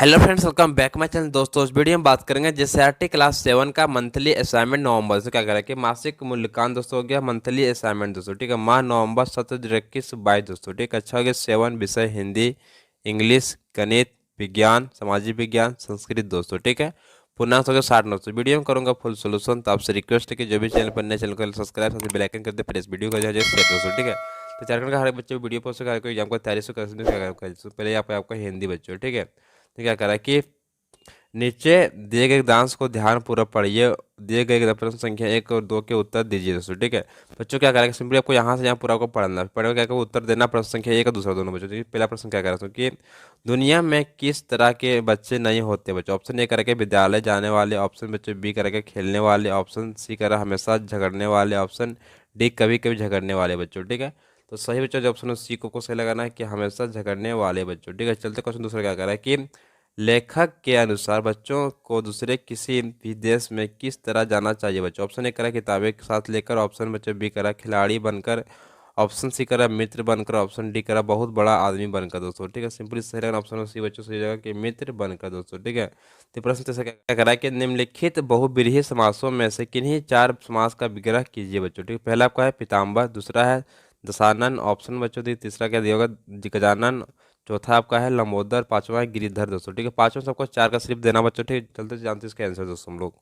Hello friends, welcome back my channel. दोस्तों, इस video में बात करेंगे जेसीईआरटी क्लास 7 का मंथली असाइनमेंट नवंबर से क्या करें कि मासिक मूल्यांकन दोस्तों हो गया मंथली असाइनमेंट दोस्तों। ठीक है, माह नवंबर 17 21 22 दोस्तों। ठीक है, अच्छा हो गया 7 विषय हिंदी, इंग्लिश, गणित, विज्ञान, सामाजिक विज्ञान, संस्कृत दोस्तों। ठीक है, पूर्णांक हो गया 60 दोस्तों। वीडियो में करूंगा फुल सोल्यूशन। तो आपसे रिक्वेस्ट है कि जो भी चैनल पर नए चैनल को सब्सक्राइब साथ बेल आइकन कर दे, प्रेस वीडियो का जो है शेयर दोस्तों। ठीक है, तो झारखंड का हर एक बच्चे वीडियो पोस्ट कर एग्जाम को तैयारी से पहले यहाँ पे आपका हिंदी बच्चों। ठीक है, तो क्या करा कि नीचे दिए गए दांश को ध्यान पूर्वक पढ़िए। दिए गए प्रश्न संख्या 1 और 2 के उत्तर दीजिए दोस्तों। ठीक है, बच्चों क्या करेंगे, सिंपली आपको यहाँ से यहाँ पूरा को पढ़ना पढ़ेगा। क्या करो, उत्तर देना प्रश्न संख्या 1 और दूसरा दोनों बच्चों। ठीक है, पहला प्रश्न क्या करें कि दुनिया में किस तरह के बच्चे नहीं होते बच्चों। ऑप्शन ए करेंगे विद्यालय जाने वाले, ऑप्शन बच्चों बी करेंगे खेलने वाले, ऑप्शन सी करें हमेशा झगड़ने वाले, ऑप्शन डी कभी कभी झगड़ने वाले बच्चों। ठीक है, तो सही बच्चों जो ऑप्शन सी को सही लगाना है कि हमेशा झगड़ने वाले बच्चों। ठीक है, चलते क्वेश्चन दूसरा क्या कह रहा है कि लेखक के अनुसार बच्चों को दूसरे किसी भी देश में किस तरह जाना चाहिए बच्चों। ऑप्शन ए करा किताबें के साथ लेकर, ऑप्शन बच्चों बी करा खिलाड़ी बनकर, ऑप्शन सी करा मित्र बनकर, ऑप्शन डी करा बहुत बड़ा आदमी बनकर दोस्तों। ठीक है, सिंपली सही रहेगा ऑप्शन सी बच्चों सही जगह कि मित्र बनकर दोस्तों। ठीक है, तो प्रश्न जैसे क्या करा है कि निम्नलिखित बहुब्रीहि समासों में से किन्हीं 4 समास का विग्रह कीजिए बच्चों। ठीक है, पहला आपका है पीताम्बर, दूसरा है दशानन, ऑप्शन बच्चों दी तीसरा क्या दिया होगा गजानन, चौथा आपका है लंबोदर, पांचवा है गिरिधर दोस्तों। ठीक है, पांचों सबको 4 का सिर्फ देना बच्चों। ठीक है, चलते जानते हैं इसका आंसर दोस्तों हम लोग।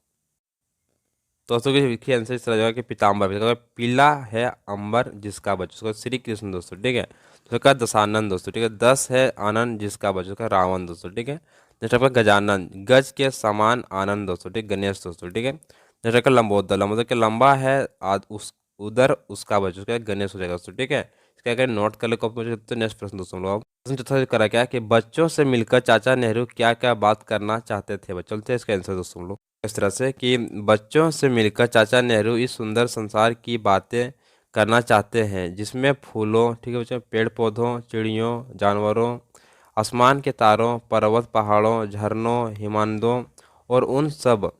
तो दोस्तों की आंसर इस तरह जाएगा कि पीताम्बर, पीला है अंबर जिसका बच्चों उसका श्री कृष्ण दोस्तों। ठीक है, तो इसका दशानन दोस्तों। ठीक है, 10 है आनंद जिसका बच्चों का रावण दोस्तों। ठीक है, नेक्स्ट आपका गजानन, गज के समान आनंद दोस्तों। ठीक, गणेश दोस्तों। ठीक है, नेक्स्ट आपका लंबोदर, लंबोदर के लंबा है उस उधर उसका बच्चों का गणेश हो जाएगा दोस्तों। ठीक है, इसका अगर नोट कर लो तो नेक्स्ट प्रश्न दोस्तों हम लोग प्रश्न चौथा करा क्या कि बच्चों से मिलकर चाचा नेहरू क्या क्या बात करना चाहते थे बच्चों। चलते हैं इसका आंसर दोस्तों हम लोग इस तरह से कि बच्चों से मिलकर चाचा नेहरू इस सुंदर संसार की बातें करना चाहते हैं जिसमें फूलों, ठीक है बच्चों, पेड़ पौधों, चिड़ियों, जानवरों, आसमान के तारों, पर्वत पहाड़ों, झरनों, हिमनदों और उन सब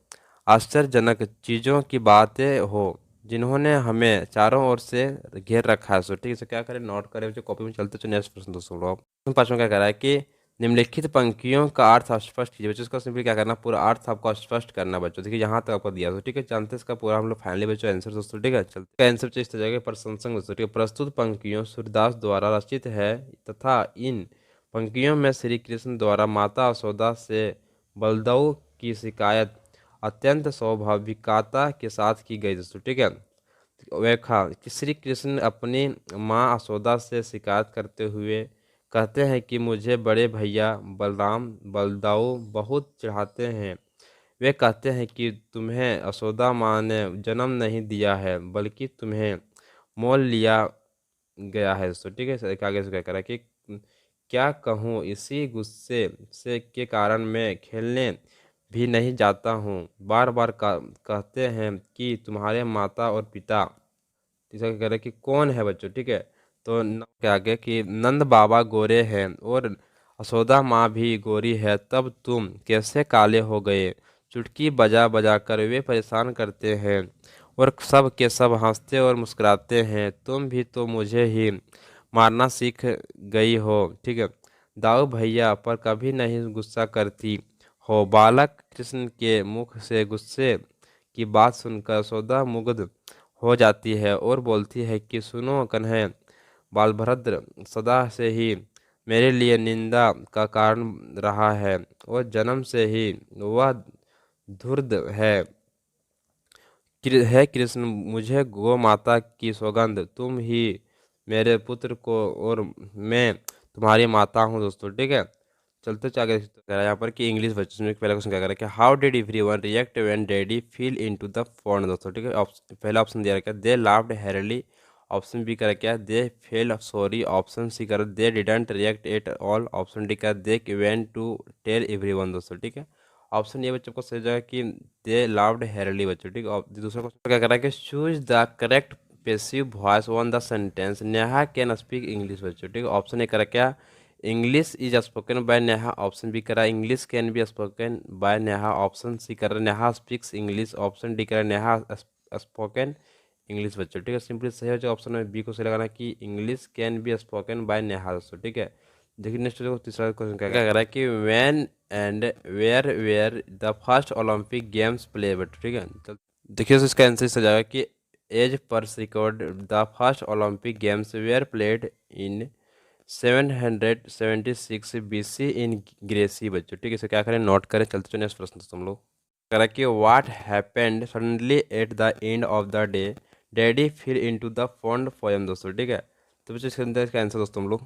आश्चर्यजनक चीज़ों की बातें हो जिन्होंने हमें चारों ओर से घेर रखा है। सो ठीक है, इसे क्या करें, नोट करें बच्चों कॉपी में। चलते चलो नेक्स्ट प्रश्न दोस्तों लोग पाँचवा क्या कह रहा है कि निम्नलिखित पंक्तियों का अर्थ स्पष्ट कीजिए बच्चों। इसका सिंपली क्या करना, पूरा अर्थ आपको स्पष्ट करना बच्चों। देखिए यहाँ तक आपको दिया तो ठीक है, जानते हैं इसका पूरा हम लोग फाइनली बच्चों आंसर दोस्तों। ठीक है, चलते आंसर बच्चों इस तरह प्रशंसक दोस्तों। ठीक है, प्रस्तुत पंक्तियों सूर्यदास द्वारा रचित है तथा इन पंक्तियों में श्री कृष्ण द्वारा माता यशोदा से बलदाऊ की शिकायत अत्यंत स्वाभाविकता के साथ की गई दोस्तों। ठीक है, व्याख्या कि श्री कृष्ण अपनी माँ यशोदा से शिकायत करते हुए कहते हैं कि मुझे बड़े भैया बलराम बलदाऊ बहुत चढ़ाते हैं। वे कहते हैं कि तुम्हें यशोदा माँ ने जन्म नहीं दिया है बल्कि तुम्हें मोल लिया गया है दोस्तों। ठीक है, आगे से क्या करा कि क्या कहूँ, इसी गुस्से से के कारण मैं खेलने भी नहीं जाता हूँ। बार बार कहते हैं कि तुम्हारे माता और पिता, तीसरा क्या कह रहा है कि कौन है बच्चों। ठीक है, तो के आगे कि नंद बाबा गोरे हैं और यशोदा माँ भी गोरी है, तब तुम कैसे काले हो गए। चुटकी बजा बजा कर वे परेशान करते हैं और सब के सब हंसते और मुस्कुराते हैं। तुम भी तो मुझे ही मारना सीख गई हो। ठीक है, दाऊ भैया पर कभी नहीं गुस्सा करती हो। बालक कृष्ण के मुख से गुस्से की बात सुनकर यशोदा मुग्ध हो जाती है और बोलती है कि सुनो कन्हैया, बालभद्र सदा से ही मेरे लिए निंदा का कारण रहा है और जन्म से ही वह धूर्त है कृष्ण, मुझे गौ माता की सौगंध, तुम ही मेरे पुत्र को और मैं तुम्हारी माता हूँ दोस्तों। ठीक है, चलते आगे कह रहा है यहाँ पर कि इंग्लिश बच्चों में पहला क्वेश्चन क्या कर रहा है कि how did everyone react when daddy fell into the pond दोस्तों। ठीक है, पहला ऑप्शन दिया रखा है दे लाफ्ड हैरिली, ऑप्शन बी का क्या they felt sorry, option C कर they didn't react at all, option D का they went to tell everyone दोस्तों। ठीक है, ऑप्शन ये बच्चों को सही जाएगा कि दे लाफ्ड हैरिली बच्चों। ठीक है, और दूसरा क्वेश्चन क्या कर रहा है कि choose the correct passive voice on the sentence Neha can speak English बच्चों। ठीक है, ऑप्शन ए करा क्या English is spoken by Neha, option B करा English can be spoken by Neha, option C करा Neha speaks English, option D करा नेहा स्पोकन इंग्लिश बच्चों। ठीक है, सिंपली सही हो जाएगा ऑप्शन में बी को सही लगाना कि English can be spoken by Neha दोस्तों। ठीक है, देखिए नेक्स्ट जो तीसरा क्वेश्चन क्या कह रहा है कि when and where the first Olympic games play but, ठीक है। तो देखिए इसका आंसर इस हो जाएगा कि एज पर record the first Olympic games were played in 776 BC in Greece बच्चों, ठीक है। इसे क्या करें, नोट करें। चलते चलो नेक्स्ट प्रश्न दोस्तों हम लोग करें कि what happened suddenly at the end of the day daddy fell into the pond poem दोस्तों, ठीक है। तो बच्चों इसके अंदर इसका आंसर दोस्तों हम लोग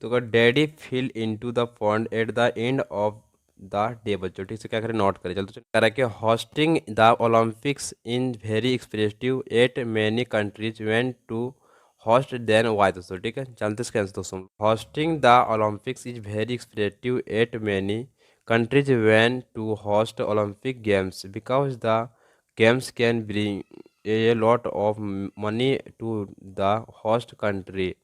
तो का daddy fell into the pond at the end of the day बच्चों, ठीक से क्या करें, नोट करें। चलते कह रहा है कि hosting the Olympics in very expressive at many countries went to host then why दोस्तों, ठीक है। चलते इसके आंसर दोस्तों hosting the Olympics is very expressive at many countries went to host Olympic Games because the games can bring a lot of money to the host country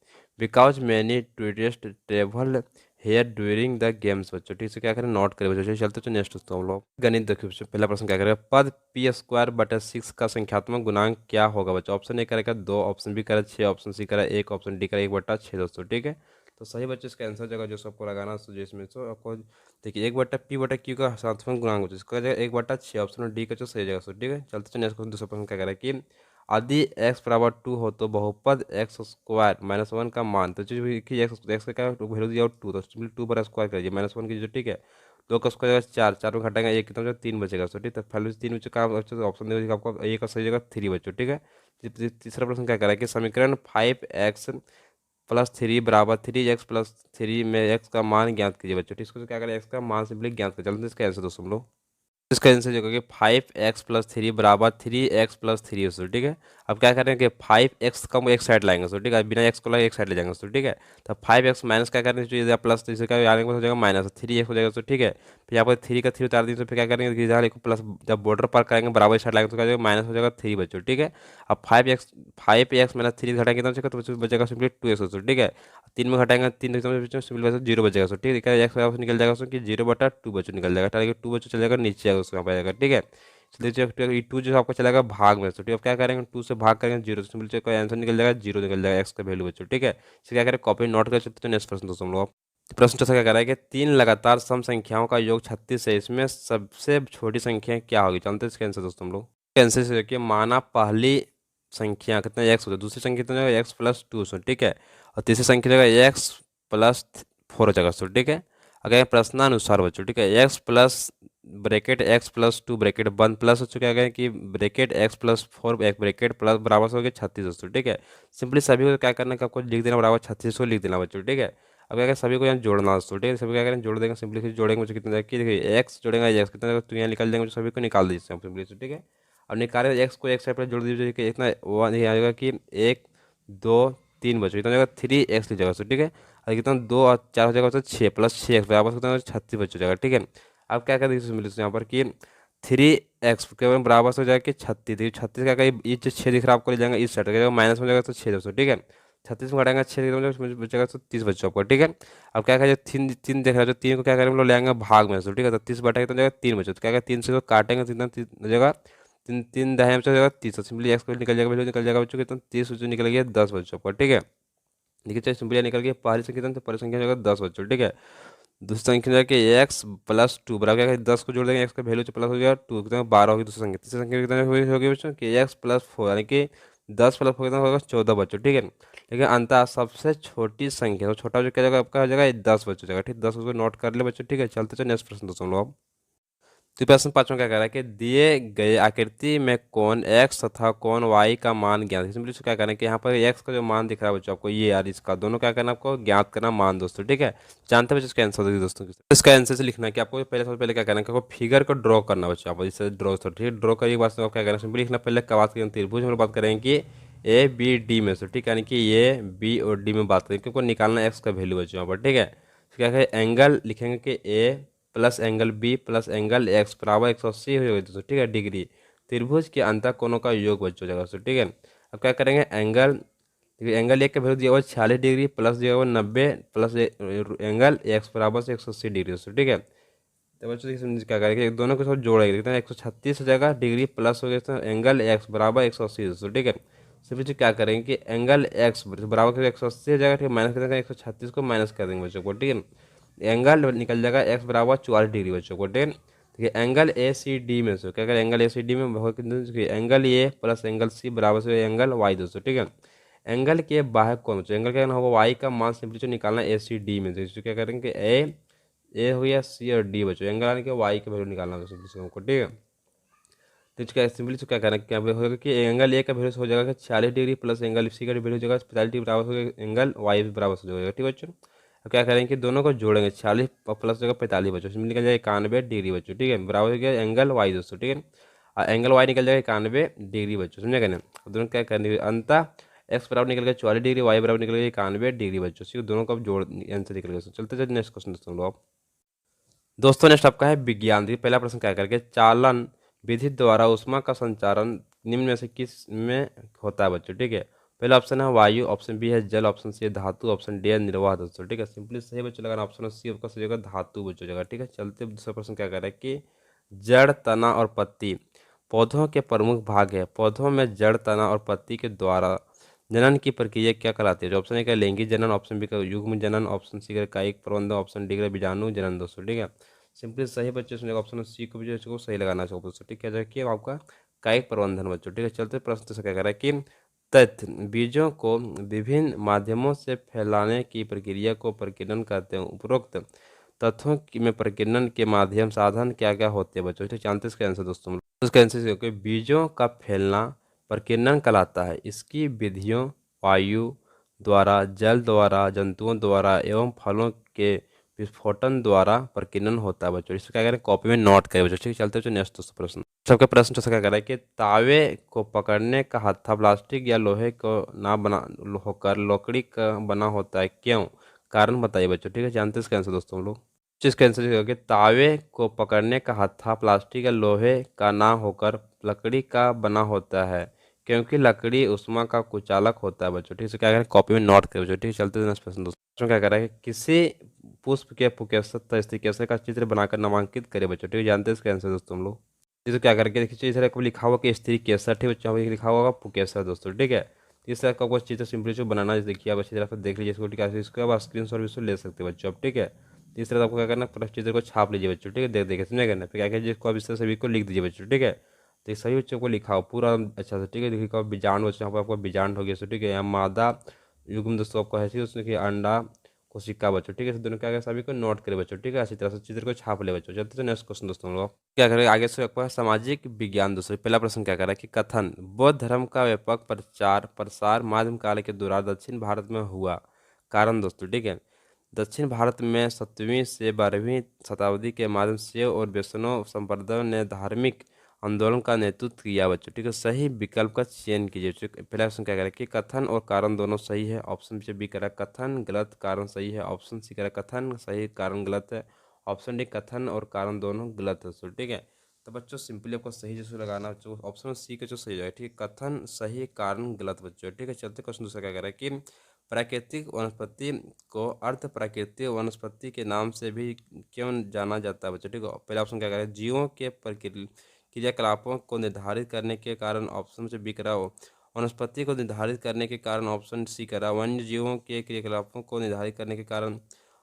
because many tourists travel here during the games बच्चों, ठीक से क्या करें, note करें बच्चों। चलते तो next दोस्तों हम लोग गणित देखिए बच्चों। पहला प्रश्न क्या करेगा, पद p²/6 का संख्यात्मक गुणांक क्या होगा बच्चों। ऑप्शन ए करेगा 2, ऑप्शन बी करेगा 6, ऑप्शन सी करेगा 1, ऑप्शन डी करेगा 1/6 दोस्तों, ठीक है। तो सही बच्चों इसका आंसर जगह जो सबको लगाना तो जिसमें तो आपको देखिए 1/p/q का सातवां गुणांक बच्चों इसका जगह 1/6, ऑप्शन डी का जो सही जगह सो, ठीक है। चलते चलिए नेक्स्ट दूसरा प्रश्न क्या कह रहा है कि यदि x=2 हो तो बहुपद x² - 1 का मान, तो जो कि x का क्या वैल्यू दिया 2, तो सिंपली 2 पर स्क्वायर करिए -1 की जो, ठीक है। 2 का स्क्वायर 4, 4 में घटाएंगे 1 कितना बचा 3 बचेगा, सो ठीक है। पहले 3 बच्चों का ऑप्शन देगा आपको ए का सही जगह 3 बच्चों, ठीक है। तीसरा प्रश्न क्या कह रहा है कि समीकरण 5x+3 = 3x+3 में x का मान ज्ञात कीजिए बच्चों, ठीक है। इसको क्या करें, x का मान सिंपली ज्ञात कर चलते हैं इसका आंसर दोस्तों हम लोग इसका आंसर जो कि 5x+3 = 3x+3 दोस्तों, ठीक है। अब क्या करें कि 5x का हम एक साइड लाएंगे दोस्तों, ठीक है। बिना x को लाए एक साइड ले जाएंगे दोस्तों, ठीक है। तो 5x माइनस क्या करेंगे जो प्लस, तो इसे क्या आने के बाद हो जाएगा माइनस 3x हो जाएगा दोस्तों, ठीक है। फिर यहाँ पर 3 का 3 उतार देंगे तो फिर क्या करेंगे कि जहाँ लिखो प्लस, जब बॉर्डर पर करेंगे बराबर साइड लाएंगे तो क्या हो जाएगा माइनस हो जाएगा 3 बच्चों, ठीक है। अब 5x - 3 घटाएंगे तो बचेगा, तो बचेगा सिंपली 2x दोस्तों, ठीक है। 3 में घटाएंगे 3 सिंपली बचेगा 0 बचेगा दोस्तों, ठीक है। एक्स निकल जाएगा उसमें कि 0/2 बच्चों निकल जाएगा, ठीक है। 2 बच्चों चलेगा नीचे आएगा उसका पाएगा, ठीक है। चलिए 2 जो आपका चलेगा भाग में, तो ठीक है। अब क्या करेंगे 2 से भाग करेंगे 0 से मिलकर कोई आंसर निकल जाएगा 0 निकल जाएगा एक्स का वैल्यू बच्चों, ठीक है। इसे क्या करें, कॉपी नोट कर सकते हैं। नेक्स्ट प्रश्न दोस्तों हम लोग प्रश्न चौथा क्या कह रहा है कि 3 लगातार सम संख्याओं का योग 36 है, इसमें सबसे छोटी संख्या क्या होगी। जानते हैं इसका आंसर दोस्तों हम लोग आंसर से देखिए, माना पहली संख्या कितना एक्स होता है, दूसरी संख्या कितना जाएगा x+2 सो, ठीक है। और तीसरी संख्या जाएगा x+4 हो जाएगा सो, ठीक है। अगर प्रश्नानुसार बच्चों, ठीक है, x+(x+2) ब्रैकेट बंद प्लस हो चुका है कि ब्रैकेट x+4 एक ब्रैकेट प्लस बराबर से हो गया 36 दोस्तों, ठीक है। सिंपली सभी को क्या करना है कि आपको लिख देना बराबर 36 को लिख देना बच्चों, ठीक है। अब क्या करें सभी को यहाँ जोड़ना दोस्तों, ठीक है। सभी क्या करें जोड़ देंगे, सिंपली जोड़ेंगे मुझे कितना जाएगा कि देखिए x जोड़ेंगे x कितना जाएगा, तो यहाँ निकाल देंगे सभी को निकाल दीजिए सिंपली, ठीक है। अब निकाले एक्स को एक साइड पर जोड़ दीजिए कि इतना वन ये आ जाएगा कि 1 2 3 बचो, इतना जाएगा 3x की जगह से, ठीक है। और कितना 2 और 4 हो जाएगा तो 6 + 6x बराबर कितना 36 बच जाएगा, ठीक है। अब क्या कर दीजिए यहाँ पर कि 3x के बराबर से हो जाएगा कि 36, 36 क्या कहीं ये जो 6 दिख रहा है आपको ले जाएगा इस साइड का माइनस हो जाएगा तो 6 दोस्तों, ठीक है। 36 में घटाएंगे 6 बचेगा तो 30 बच्चों आपको, ठीक है। अब क्या करें 3 3 देख रहा है जो 3 को क्या करें हम लोग ले आएंगे भाग में, ठीक है। तो 30 बटा कितना जाएगा 3 बच्चों, तो क्या करें 3 से तो काटेंगे कितना हो जाएगा 3 3 दहाई बच्चों हो जाएगा 30, सिंपली एक्स को निकल जाएगा वैल्यू निकल जाएगा बच्चों कितना 30 बच्चों निकल गया 10 बच्चों पर, ठीक है। देखिए चाहे सिंपली निकल गया पहली संख्या कितना, तो पहली संख्या हो जाएगा 10 बच्चों, ठीक है। दूसरी संख्या हो जाएगा x+2 बराबर क्या 10 को जोड़ देंगे, एक्स का वैल्यू प्लस हो जाएगा 2 कितना 12 होगी दूसरी संख्या। तीसरी संख्या कितना होगी बच्चों कि x+4 यानी कि 10 + 4 कितना होगा 14 बच्चों, ठीक है। लेकिन अंततः सबसे छोटी संख्या तो छोटा जो क्या जाएगा आपका हो जाएगा 10 बच्चों जाएगा, ठीक 10 को नोट कर ले बच्चों, ठीक है। चलते चलो नेक्स्ट प्रश्न दोस्तों लोग तो प्रश्न 5वां क्या कह रहा है कि दिए गए आकृति में कोण x तथा कोण y का मान ज्ञात है। सिंपली क्या करना है कि यहाँ पर x का जो मान दिख रहा है बच्चों आपको ये यार इसका दोनों क्या करना है आपको ज्ञात करना मान दोस्तों, ठीक है। जानते हैं बच्चों इसका आंसर देखिए दोस्तों, इसका आंसर से लिखना है कि आपको पहले सबसे पहले क्या करना है कि आपको फिगर को ड्रॉ करना बच्चों, आप इसे ड्रॉ ठीक है। ड्रॉ करने के बाद क्या करना है सिंपली लिखना पहले का बात करें त्रिभुज में बात करेंगे कि ABD में से, ठीक है। यानी कि ये B और D में बात करेंगे क्योंकि निकालना x का वैल्यू बच्चों यहाँ पर, ठीक है। क्या करें एंगल लिखेंगे कि A plus angle B plus angle x बराबर 180 हो दोस्तों, ठीक है डिग्री। त्रिभुज के अंतर कोणों का योग बच्चों जाएगा दोस्तों, ठीक है। अब क्या करेंगे एंगल एक का वैल्यू दिया हुआ 46 डिग्री प्लस दिया हुआ 90 प्लस एंगल एक्स बराबर से 180 डिग्री दोस्तों, ठीक है। तो बच्चों देखिए क्या करेंगे दोनों के साथ जोड़ेंगे कितना 136 हो जाएगा डिग्री प्लस हो गया एंगल एक्स बराबर 180 दोस्तों, ठीक है। सिर्फ क्या करेंगे कि एंगल एक्स बराबर 180 हो जाएगा, ठीक है। माइनस कर देंगे 136 को माइनस कर देंगे बच्चों को, ठीक है। एंगल निकल जाएगा एक्स बराबर 44 डिग्री बच्चों को, ठीक है। देखिए एंगल ए सी डी में से क्या करें, एंगल ए सी डी में बहुत कितने, angle A plus angle C बराबर से एंगल वाई दोस्तों, ठीक है। एंगल के बाहर कौन बच्चों, एंगल क्या होगा, वाई का मान सिंपली जो निकालना है ए सी डी में से, क्या करेंगे ए हो गया सी और डी बच्चों, एंगल आने के वाई का वैल्यू निकालना है दोस्तों हमको, ठीक है। तो इसका सिंपली क्या करना क्या होगा कि एंगल ए का वैल्यू हो जाएगा 40 डिग्री प्लस एंगल सी का वैल्यू हो जाएगा 45 डिग्री बराबर हो जाएगा, एंगल वाई भी बराबर हो जाएगा, ठीक है बच्चों। अब क्या करेंगे कि दोनों को जोड़ेंगे, 40 प्लस हो जाएगा 45 बच्चों, इसमें निकल जाएगा 91 डिग्री बच्चों, ठीक है, बराबर हो गया एंगल वाई दोस्तों, ठीक है। और एंगल वाई निकल जाएगा 91 डिग्री बच्चों, समझे कहना। दोनों क्या करने अंतः एक्स बराबर निकल गया 44 डिग्री, वाई बराबर निकल गया 91 डिग्री बच्चों, ठीक है, दोनों का जोड़ आंसर निकल गया। चलते चलते नेक्स्ट क्वेश्चन दोस्तों लोग। दोस्तों नेक्स्ट आपका है विज्ञान। देखिए पहला प्रश्न क्या करके, चालन विधि द्वारा ऊष्मा का संचारण निम्न में से किस में होता है बच्चों, ठीक है। पहला ऑप्शन है वायु, ऑप्शन बी है जल, ऑप्शन सी है धातु, ऑप्शन डी है निर्वाह दोस्तों, ठीक है। सिंपली सही बच्चों लगाना ऑप्शन सी आपका सही होगा धातु बच्चों जगह, ठीक है। चलते दूसरा प्रश्न क्या कर रहा है कि जड़, तना और पत्ती पौधों के प्रमुख भाग है, पौधों में जड़, तना और पत्ती के द्वारा जनन की प्रक्रिया क्या कहलाती है। जो ऑप्शन ए का लैंगिक जनन, ऑप्शन बी का युग्म जनन, ऑप्शन सी का कायिक प्रबंधन, ऑप्शन डी का बीजाणु जनन दोस्तों, ठीक है। सिंपली सही बच्चों सुनिएगा ऑप्शन सी को भी को सही लगाना चाहिए दोस्तों, ठीक है। कि आपका कायिक प्रबंधन बच्चों, ठीक है। चलते प्रश्न से क्या कह रहा है कि तथ्य बीजों को विभिन्न माध्यमों से फैलाने की प्रक्रिया को प्रकीर्णन कहते हैं। उपरोक्त तथ्यों में प्रकीर्णन के माध्यम साधन क्या क्या होते हैं बच्चों, ठीक। जानते हैं इसका आंसर दोस्तों, इसका आंसर कि बीजों का फैलना प्रकीर्णन कहलाता है। इसकी विधियों वायु द्वारा, जल द्वारा, जंतुओं द्वारा एवं फलों के विस्फोटन द्वारा प्रकीर्णन होता है बच्चों। इसको क्या करें, कॉपी में नोट करें बच्चों, ठीक है। चलते बच्चों नेक्स्ट दोस्तों प्रश्न। सबका प्रश्न क्या कह रहा है कि तावे को पकड़ने का हत्था प्लास्टिक या लोहे को ना बना होकर लकड़ी का बना होता है, क्यों, कारण बताइए बच्चों, ठीक है। जानते हैं इसका आंसर दोस्तों हम लोग। इसका आंसर होगा तावे को पकड़ने का हत्था प्लास्टिक या लोहे का ना होकर लकड़ी का बना होता है, क्योंकि लकड़ी उष्मा का कुचालक होता है बच्चों, ठीक है। क्या करें, कॉपी में नोट करें बच्चों, ठीक है। चलते हैं नेक्स्ट प्रश्न दोस्तों। क्या कर रहा है कि किसी पुष्प के पुकेसर स्थितिकेसर का चित्र बनाकर नामांकित करे बच्चों, ठीक है। जानते हैं इसका आंसर दोस्तों हम लोग। तो क्या करके देखिए इस तरह को लिखा हुआ कि स्त्री केसर, ठीक है बच्चों, लिखा हुआ पुकेसर दोस्तों, ठीक है। इस तरह का कुछ चित्र सिंपली जो बनाना देखिए आप अच्छी तरह से देख लीजिए इसको, ठीक है। इसको आप स्क्रीन शॉट भी इसको ले सकते हैं बच्चों आप, ठीक है। तो इस तरह से आपको क्या करना, पूरा चित्र को छाप लीजिए बच्चों, ठीक है। देख देखिए समझे करना, फिर क्या कीजिए इसको आप इस तरह सभी को लिख दीजिए बच्चों, ठीक है। तो ये सभी बच्चों को लिखा हो पूरा अच्छा से, ठीक है। देखिए बीजांड बच्चों यहाँ पर आपको बीजांड हो गया, ठीक है। यहाँ मादा युग्म दोस्तों आपको है, उसमें कि अंडा कोशिका बच्चों, ठीक है। तो दोनों क्या करें, सभी को नोट करें बच्चों, ठीक है। अच्छी तरह से चित्र को छाप ले बच्चों। चलते हैं नेक्स्ट क्वेश्चन दोस्तों हम लोग। क्या करें आगे से आपका सामाजिक विज्ञान दोस्तों। पहला प्रश्न क्या कर रहा है कि कथन बौद्ध धर्म का व्यापक प्रचार प्रसार मध्यम काल के दौरान दक्षिण भारत में हुआ, कारण दोस्तों, ठीक है। दक्षिण भारत में 7वीं से 12वीं शताब्दी के माध्यम से और वैष्णव संप्रदायों ने धार्मिक आंदोलन का नेतृत्व किया बच्चों, ठीक है। सही विकल्प का चयन कीजिए। पहला क्वेश्चन क्या करें कि कथन और कारण दोनों सही है, ऑप्शन बी कह रहा है कथन गलत कारण सही है, ऑप्शन सी कह रहा है कथन सही कारण गलत है, ऑप्शन डी कथन और कारण दोनों गलत है दोस्तों, ठीक है। तो बच्चों सिंपली आपको सही जैसे लगाना बच्चों, ऑप्शन सी का जो सही है, ठीक है। कथन सही कारण गलत बच्चों, ठीक है। चलते क्वेश्चन दूसरा क्या कह रहा है कि प्राकृतिक वनस्पति को अर्ध प्राकृतिक वनस्पति के नाम से भी क्यों जाना जाता है बच्चों, ठीक है। पहला ऑप्शन क्या कह रहा है जीवों के क्रियाकलापों को निर्धारित करने के कारण, ऑप्शन से बी करा वनस्पति को निर्धारित करने के कारण, ऑप्शन सी करा वन्य जीवों के क्रियाकलापों को निर्धारित करने के कारण,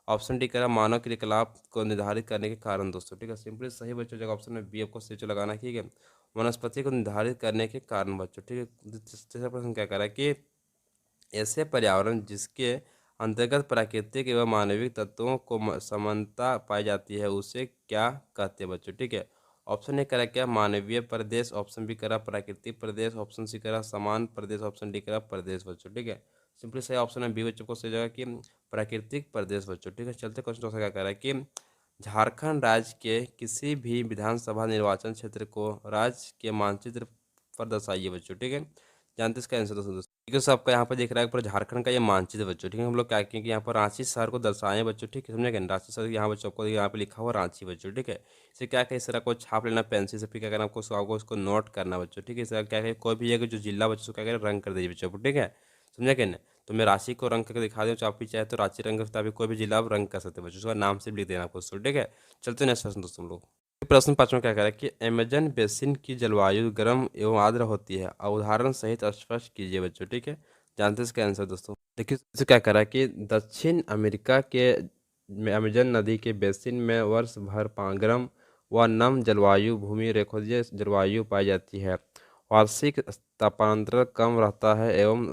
ऑप्शन डी करा मानव क्रियाकलाप को निर्धारित करने के कारण दोस्तों, ठीक है। सिंपली सही बच्चों जगह ऑप्शन में बी आपको सही जो लगाना है, ठीक है। वनस्पति को निर्धारित करने के कारण बच्चों, ठीक है। तीसरा प्रश्न क्या कह रहा है कि ऐसे पर्यावरण जिसके अंतर्गत प्राकृतिक एवं मानवीय तत्वों को समानता पाई जाती है उसे क्या कहते हैं बच्चों, ठीक है। ऑप्शन ए करा क्या मानवीय प्रदेश, ऑप्शन बी करा प्राकृतिक प्रदेश, ऑप्शन सी करा समान प्रदेश, ऑप्शन डी करा प्रदेश बच्चों, ठीक है। सिंपली सही ऑप्शन है बी बच्चों को सही जगह कि प्राकृतिक प्रदेश बच्चों, ठीक है। चलते क्वेश्चन क्या कह रहा है कि झारखंड राज्य के किसी भी विधानसभा निर्वाचन क्षेत्र को राज्य के मानचित्र पर दर्शाइए बच्चों, ठीक है। जानते हैं इसका आंसर दोस्तों। ठीक है, सो आपका यहाँ पर दिख रहा है पूरा झारखंड का ये मानचित्र बच्चों, ठीक है। हम लोग क्या किए कि यहाँ पर रांची शहर को दर्शाएं बच्चों, ठीक है। समझे क्या, रांची शहर यहाँ बच्चों को यहाँ पे लिखा हुआ रांची बच्चों, ठीक है। इसे क्या कहें, इस तरह को छाप लेना पेंसिल से, फिर क्या करना आपको उसको नोट करना बच्चों, ठीक है। इस तरह क्या कहें कोई भी है जो जिला बच्चों को क्या करें रंग कर दीजिए बच्चों को, ठीक है। समझा क्या ना। तो मैं रांची को रंग करके दिखा दूँ, आप भी चाहे तो रांची रंग करते अभी कोई भी जिला आप रंग कर सकते हैं बच्चों, उसका नाम से भी लिख देना आपको, ठीक है। चलते नेक्स्ट क्वेश्चन दोस्तों लोग। प्रश्न पांचवा क्या कह रहा है कि अमेजन बेसिन की जलवायु गर्म एवं आर्द्र होती है, उदाहरण सहित स्पष्ट कीजिए बच्चों, ठीक है। जानते हैं इसका आंसर दोस्तों। देखिए इससे क्या कह रहा है कि दक्षिण अमेरिका के में अमेजन नदी के बेसिन में वर्ष भर गर्म व नम जलवायु भूमि रेखीय जलवायु पाई जाती है। वार्षिक तापांतर कम रहता है एवं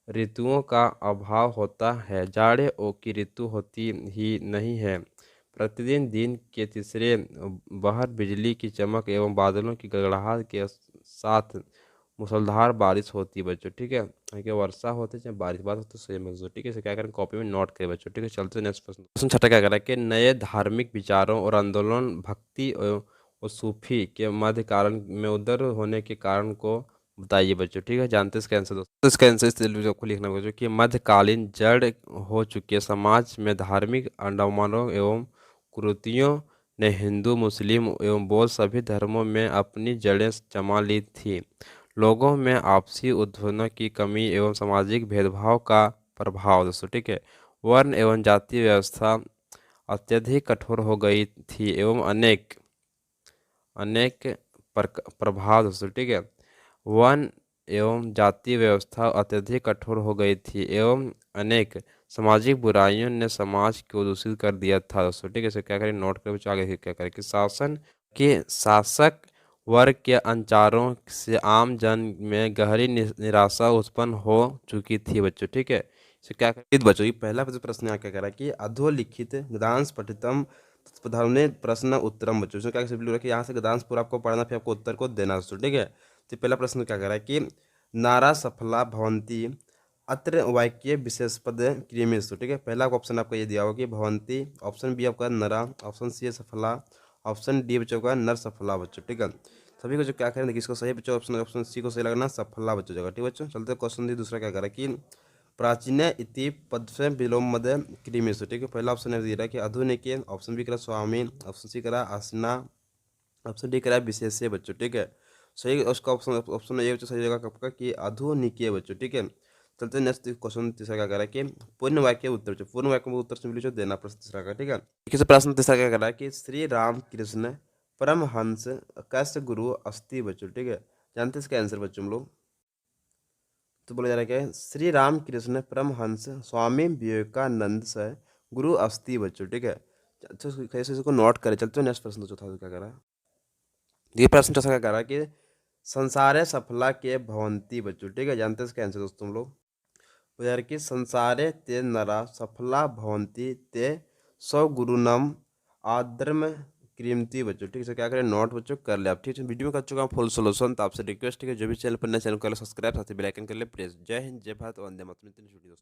ऋतुओं का अभाव होता है। जाड़े की ऋतु होती ही नहीं है। प्रतिदिन दिन के तीसरे पहर बिजली की चमक एवं बादलों की गड़गड़ाहट के साथ मूसलाधार बारिश होती है बच्चों। ठीक है, क्या वर्षा होती है चाहे बारिश होती है, सेम है बच्चों। ठीक है, इसे क्या करें, कॉपी में नोट करें बच्चों। ठीक है, चलते नेक्स्ट प्रश्न। प्रश्न छठा क्या कह रहा है कि नए धार्मिक विचारों और आंदोलन भक्ति और सूफी के मध्य कारण में उधर होने के कारण को बताइए बच्चों। ठीक है, जानते हैं इसका आंसर दोस्तों। तो इसका आंसर इस तरीके आपको लिखना होगा कि मध्यकालीन जड़ हो चुके समाज में धार्मिक अंडमानों एवं कुरीतियों ने हिंदू मुस्लिम एवं बौद्ध सभी धर्मों में अपनी जड़ें जमा ली थी। लोगों में आपसी उद्दोलन की कमी एवं सामाजिक भेदभाव का प्रभाव दोस्तों। ठीक है, वर्ण एवं जाति व्यवस्था अत्यधिक कठोर हो गई थी एवं अनेक अनेक प्रभाव दोस्तों। ठीक है, वर्ण एवं जाति व्यवस्था अत्यधिक कठोर हो गई थी एवं अनेक सामाजिक बुराइयों ने समाज को दूषित कर दिया था दोस्तों। ठीक है, इसे क्या करें, नोट कर बच्चों। आगे क्या करें कि शासन के शासक वर्ग के अत्याचारों से आम जन में गहरी निराशा उत्पन्न हो चुकी थी बच्चों। ठीक है, इसे क्या करें बच्चों, ये पहला प्रश्न यहाँ क्या कह रहा है कि अधोलिखित गद्यांश पठितम तत्प्रधाने प्रश्न उत्तरम बच्चों। इसमें क्या सिंपली कि यहाँ से गद्यांश पूरा आपको पढ़ना फिर आपको उत्तर को देना दोस्तों। ठीक है, तो पहला प्रश्न क्या कह रहा है कि नारा सफला भवंती अत्र वाक्य विशेषपद क्रियमेषु। ठीक है, पहला ऑप्शन आपका ये दिया होगा कि भवंती, ऑप्शन बी आपका नरा, ऑप्शन सी है सफला, ऑप्शन डी बच्चों का नर सफला बच्चों। ठीक है, सभी को जो क्या करें देखिए, इसको सही बच्चों ऑप्शन ऑप्शन सी को सही लगना सफला बच्चों जगह। ठीक बच्चों, चलते क्वेश्चन दी दूसरा क्या कह रहा है कि प्राचीन इति पद से विलोम मद क्रियमेषु। ठीक है, पहला ऑप्शन है दे रहा है कि आधुनिक, ऑप्शन बी करा स्वामी, ऑप्शन सी करा आसना, ऑप्शन डी करा विशेष बच्चों। ठीक है, सही उसका ऑप्शन ऑप्शन ये बच्चों सही जगह कब कि आधुनिक बच्चों। ठीक है, चलते नेक्स्ट क्वेश्चन तीसरा क्या कर रहा है कि पूर्ण वाक्य उत्तर, पूर्ण वाक्य में उत्तर से देना प्रश्न तीसरा का। ठीक है, देखिए प्रश्न तीसरा क्या कर रहा है कि श्री राम कृष्ण परमहंस कैसे गुरु अस्थि बच्चों। ठीक है, जानते हैं इसका आंसर बच्चों हम लोग। तो बोला जा रहा है क्या, श्री राम कृष्ण परमहंस स्वामी विवेकानंद से गुरु अस्थि बच्चों। ठीक है, अच्छा कैसे इसको नोट करें। चलते नेक्स्ट प्रश्न चौथा क्या कर रहा है, ये प्रश्न चौथा क्या कर रहा है कि संसारे सफला के भवंती बच्चों। ठीक है, जानते हैं इसका आंसर दोस्तों हम लोग। यार कि संसारे ते नरा सफला भवंती ते सौ गुरुनम आद्रम क्रीमती बच्चों। ठीक है, क्या करें, नोट बच्चों कर ले आप। ठीक है, वीडियो में कर चुका हूँ फुल सोल्यूशन, तो आपसे रिक्वेस्ट है कि जो भी चैनल पर नए चैनल कर लो सब्सक्राइब, साथ ही बेल आइकन कर ले प्रेस। जय हिंद, जय भारत, वंदे मातरम। दोस्तों।